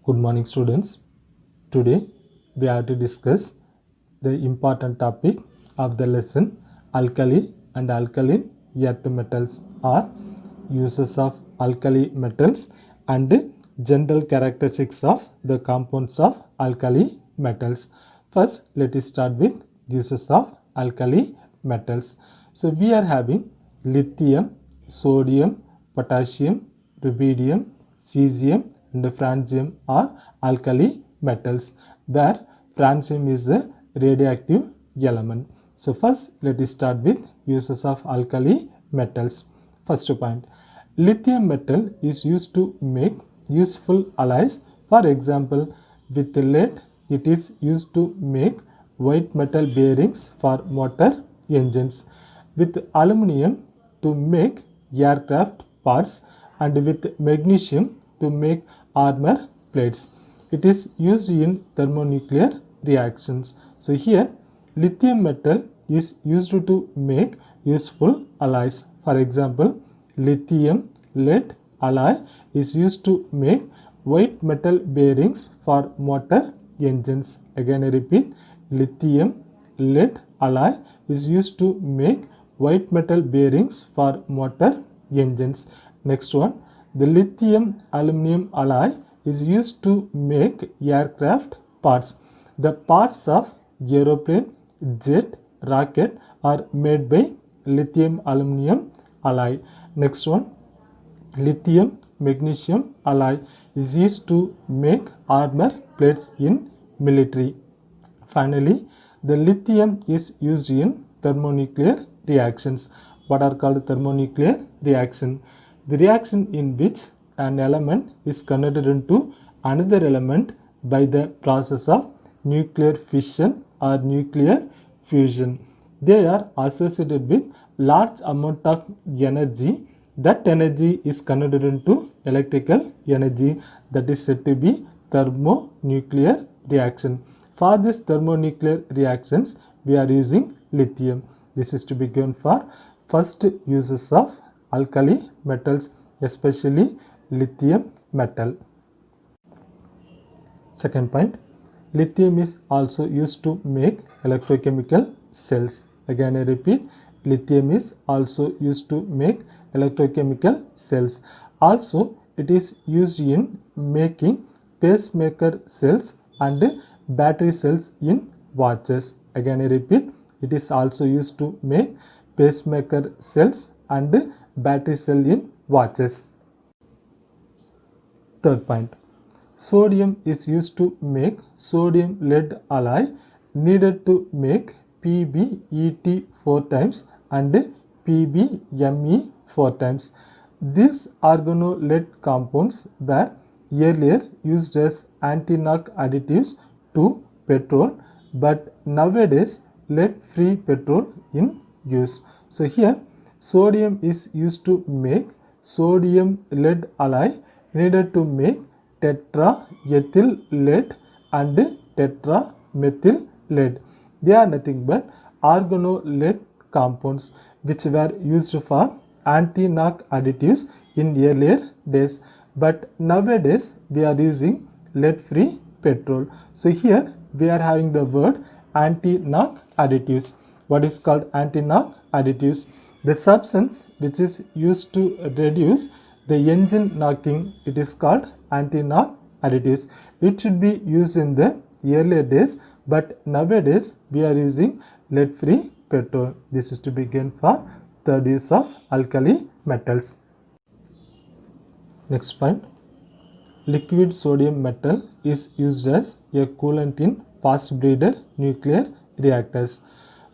Good morning, students. Today we have to discuss the important topic of the lesson alkali and alkaline earth metals or uses of alkali metals and general characteristics of the compounds of alkali metals. First, let us start with uses of alkali metals. So, we are having lithium, sodium, potassium, rubidium, cesium and francium are alkali metals, where francium is a radioactive element. So first let us start with uses of alkali metals. First point, lithium metal is used to make useful alloys. For example, with lead it is used to make white metal bearings for motor engines, with aluminum to make aircraft parts, and with magnesium to make armor plates. It is used in thermonuclear reactions. So here lithium metal is used to make useful alloys. For example, lithium lead alloy is used to make white metal bearings for motor engines. Again I repeat, lithium lead alloy is used to make white metal bearings for motor engines. Next one, the lithium aluminum alloy is used to make aircraft parts. The parts of aeroplane, jet, rocket are made by lithium aluminum alloy. Next one, lithium magnesium alloy is used to make armor plates in military. Finally, the lithium is used in thermonuclear reactions. What are called thermonuclear reaction? The reaction in which an element is converted into another element by the process of nuclear fission or nuclear fusion. They are associated with large amount of energy. That energy is converted into electrical energy, that is said to be thermonuclear reaction. For this thermonuclear reactions, we are using lithium. This is to be given for first uses of alkali metals, especially lithium metal. Second point, lithium is also used to make electrochemical cells. Again I repeat, lithium is also used to make electrochemical cells. Also it is used in making pacemaker cells and battery cells in watches. Again I repeat, it is also used to make pacemaker cells and battery cell in watches. Third point, sodium is used to make sodium lead alloy needed to make PbEt 4 times and PbMe 4 times. These organolead compounds were earlier used as anti-knock additives to petrol, but nowadays lead-free petrol in use. So here sodium is used to make sodium lead alloy needed to make tetraethyl lead and tetramethyl lead. They are nothing but organolead compounds which were used for anti-knock additives in earlier days, but nowadays we are using lead-free petrol. So here we are having the word anti-knock additives. What is called anti-knock additives? The substance which is used to reduce the engine knocking, it is called anti-knock additives. It should be used in the earlier days, but nowadays we are using lead-free petrol. This is to be given for third use of alkali metals. Next point, liquid sodium metal is used as a coolant in fast breeder nuclear reactors.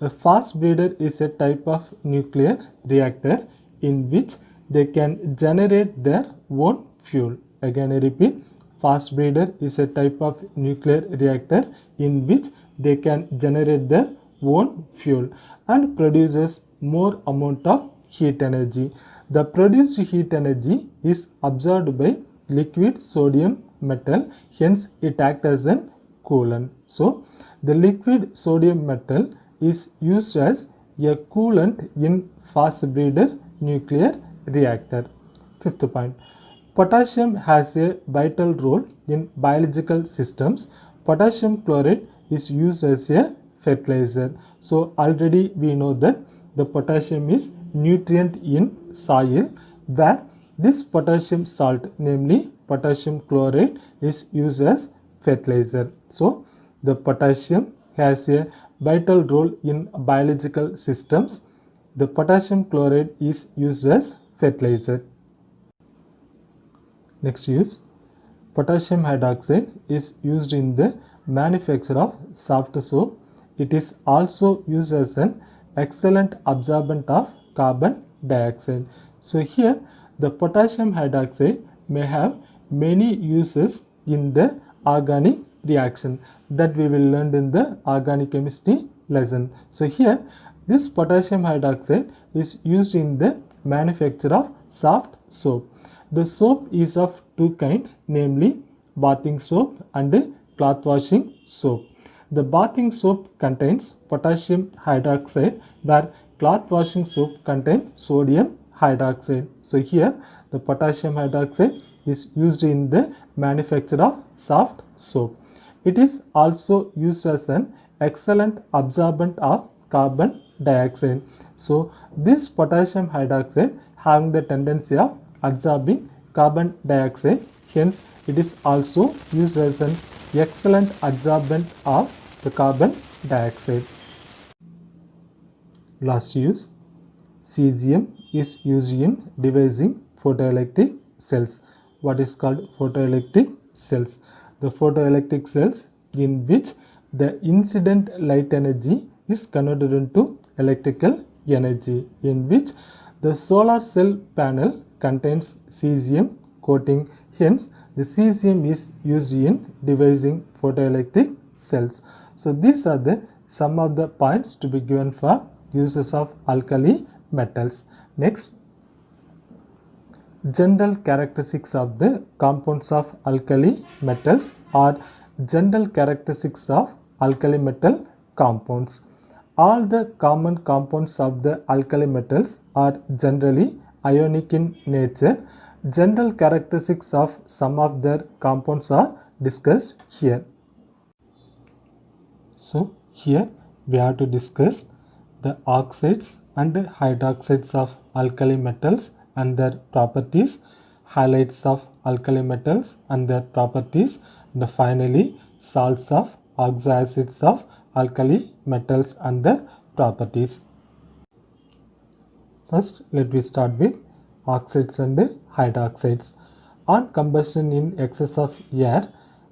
A fast breeder is a type of nuclear reactor in which they can generate their own fuel. Again I repeat, fast breeder is a type of nuclear reactor in which they can generate their own fuel and produces more amount of heat energy. The produced heat energy is absorbed by liquid sodium metal, hence it acts as an coolant. So the liquid sodium metal is used as a coolant in fast breeder nuclear reactor. Fifth point, Potassium has a vital role in biological systems. Potassium chloride is used as a fertilizer. So already we know that the potassium is nutrient in soil, where this potassium salt, namely potassium chloride, is used as fertilizer. So the potassium has a vital role in biological systems. The potassium chloride is used as fertilizer. Next use, potassium hydroxide is used in the manufacture of soft soap. It is also used as an excellent absorbent of carbon dioxide. So here the potassium hydroxide may have many uses in the organic reaction that we will learn in the organic chemistry lesson. So here this potassium hydroxide is used in the manufacture of soft soap. The soap is of two kinds, namely bathing soap and cloth washing soap. The bathing soap contains potassium hydroxide, where cloth washing soap contains sodium hydroxide. So here the potassium hydroxide is used in the manufacture of soft soap. It is also used as an excellent absorbent of carbon dioxide. So this potassium hydroxide having the tendency of absorbing carbon dioxide, hence it is also used as an excellent absorbent of the carbon dioxide. Last use, cesium is used in devising photoelectric cells. What is called photoelectric cells? The photoelectric cells in which the incident light energy is converted into electrical energy, in which the solar cell panel contains cesium coating, hence the cesium is used in devising photoelectric cells. So these are the some of the points to be given for uses of alkali metals. Next, general characteristics of the compounds of alkali metals or general characteristics of alkali metal compounds. All the common compounds of the alkali metals are generally ionic in nature. General characteristics of some of their compounds are discussed here. So here we have to discuss the oxides and hydroxides of alkali metals and their properties, halides of alkali metals and their properties, and finally salts of oxoacids of alkali metals and their properties. First, let me start with oxides and hydroxides. On combustion in excess of air,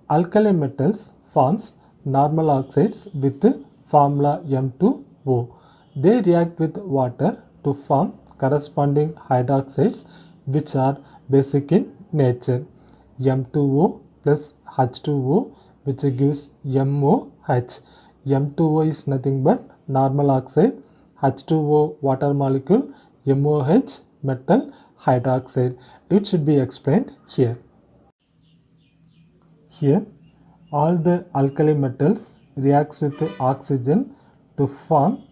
alkali metals forms normal oxides with formula M2O. They react with water to form corresponding hydroxides which are basic in nature. M2O plus H2O, which gives MOH. M2O is nothing but normal oxide, H2O water molecule, MOH metal hydroxide. It should be explained here. Here all the alkali metals reacts with oxygen to form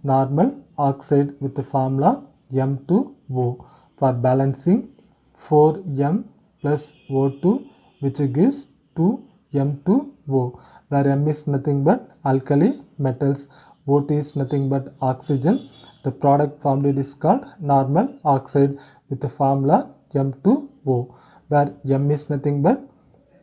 normal oxide with the formula M2O. For balancing, 4M plus O2, which gives 2M2O, where M is nothing but alkali metals, O2 is nothing but oxygen. The product formed is called normal oxide with the formula M2O, where M is nothing but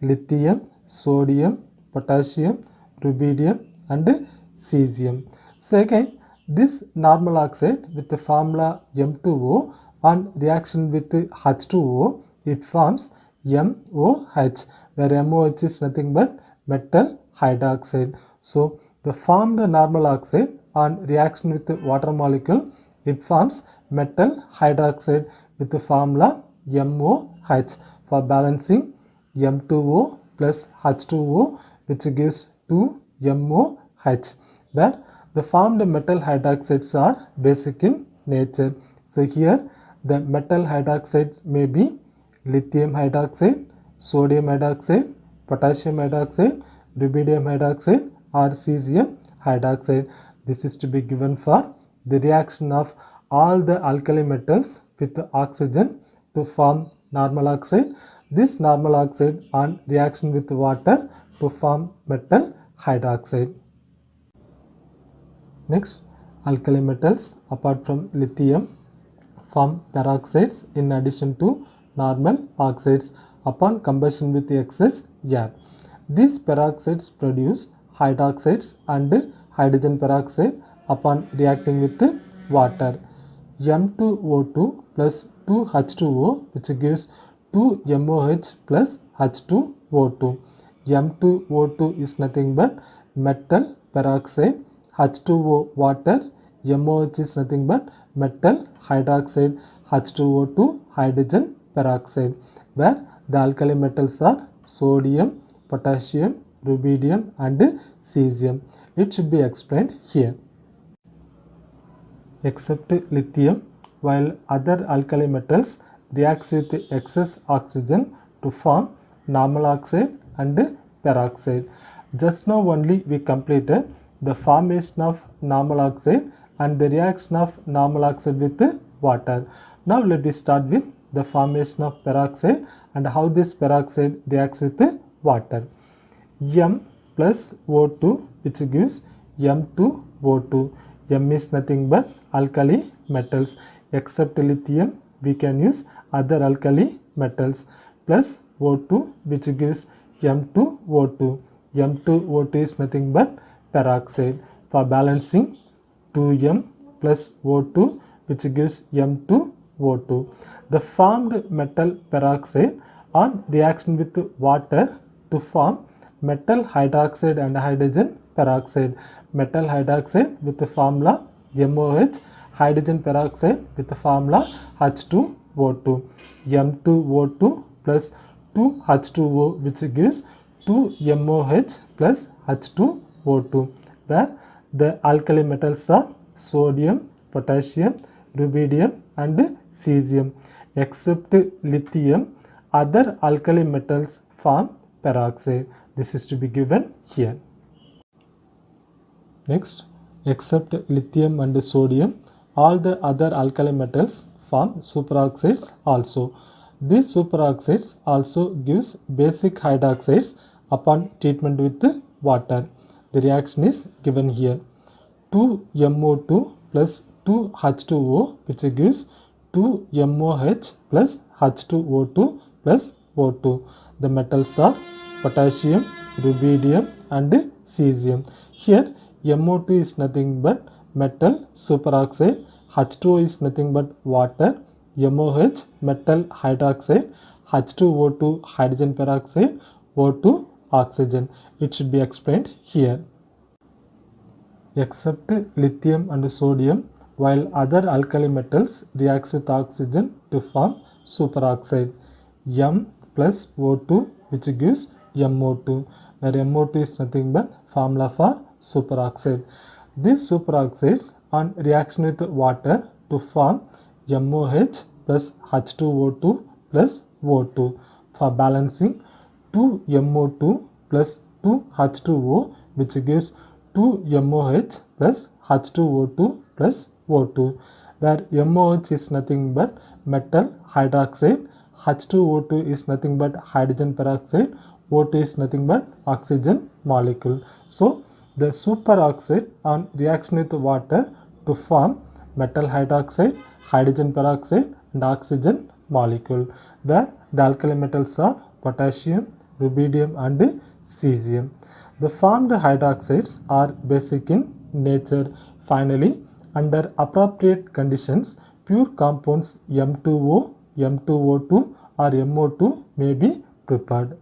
lithium, sodium, potassium, rubidium and cesium. So again, this normal oxide with the formula M2O on reaction with H2O, it forms MOH, where MOH is nothing but metal hydroxide. So the formed normal oxide on reaction with the water molecule, it forms metal hydroxide with the formula MOH. For balancing, M2O plus H2O, which gives 2MOH, where the formed metal hydroxides are basic in nature. So here the metal hydroxides may be lithium hydroxide, sodium hydroxide, potassium hydroxide, rubidium hydroxide or cesium hydroxide. This is to be given for the reaction of all the alkali metals with oxygen to form normal oxide. This normal oxide on reaction with water to form metal hydroxide. Next, alkali metals apart from lithium form peroxides in addition to normal oxides upon combustion with excess air. These peroxides produce hydroxides and hydrogen peroxide upon reacting with water. M2O2 plus 2H2O, which gives 2MOH plus H2O2. M2O2 is nothing but metal peroxide, H2O water, MOH is nothing but metal hydroxide, H2O2 hydrogen peroxide, where the alkali metals are sodium, potassium, rubidium and cesium. It should be explained here. Except lithium, while other alkali metals reacts with excess oxygen to form normal oxide and peroxide. Just now only we completed the formation of normal oxide and the reaction of normal oxide with water. Now let us start with the formation of peroxide and how this peroxide reacts with water. M plus O2, which gives M2O2. M is nothing but alkali metals. Except lithium, we can use other alkali metals, plus O2, which gives M2O2. M2O2 is nothing but peroxide. For balancing, 2M plus O2, which gives M2O2. The formed metal peroxide on reaction with water to form metal hydroxide and hydrogen peroxide. Metal hydroxide with the formula MOH, hydrogen peroxide with the formula H2O2. M2O2 plus 2H2O, which gives 2MOH plus H2O2, where the alkali metals are sodium, potassium, rubidium and cesium. Except lithium, other alkali metals form peroxide. This is to be given here. Next, except lithium and sodium, all the other alkali metals form superoxides also. These superoxides also gives basic hydroxides upon treatment with water. The reaction is given here. 2MO2 plus 2H2O, which gives 2MOH plus H2O2 plus O2. The metals are potassium, rubidium and cesium. Here MO2 is nothing but metal superoxide, H2O is nothing but water, MOH metal hydroxide, H2O2 hydrogen peroxide, O2 oxygen. It should be explained here. Except lithium and sodium, while other alkali metals reacts with oxygen to form superoxide. M plus O2, which gives MO2, where MO2 is nothing but formula for superoxide. These superoxides on reaction with water to form MOH plus H2O2 plus O2. For balancing, 2MO2 plus 2H2O, which gives 2MOH plus H2O2 plus O2, where MOH is nothing but metal hydroxide, H2O2 is nothing but hydrogen peroxide, O2 is nothing but oxygen molecule. So, the superoxide on reaction with water to form metal hydroxide, hydrogen peroxide and oxygen molecule, where the alkali metals are potassium, rubidium and cesium. The formed hydroxides are basic in nature. Finally, under appropriate conditions, pure compounds M2O, M2O2 or MO2 may be prepared.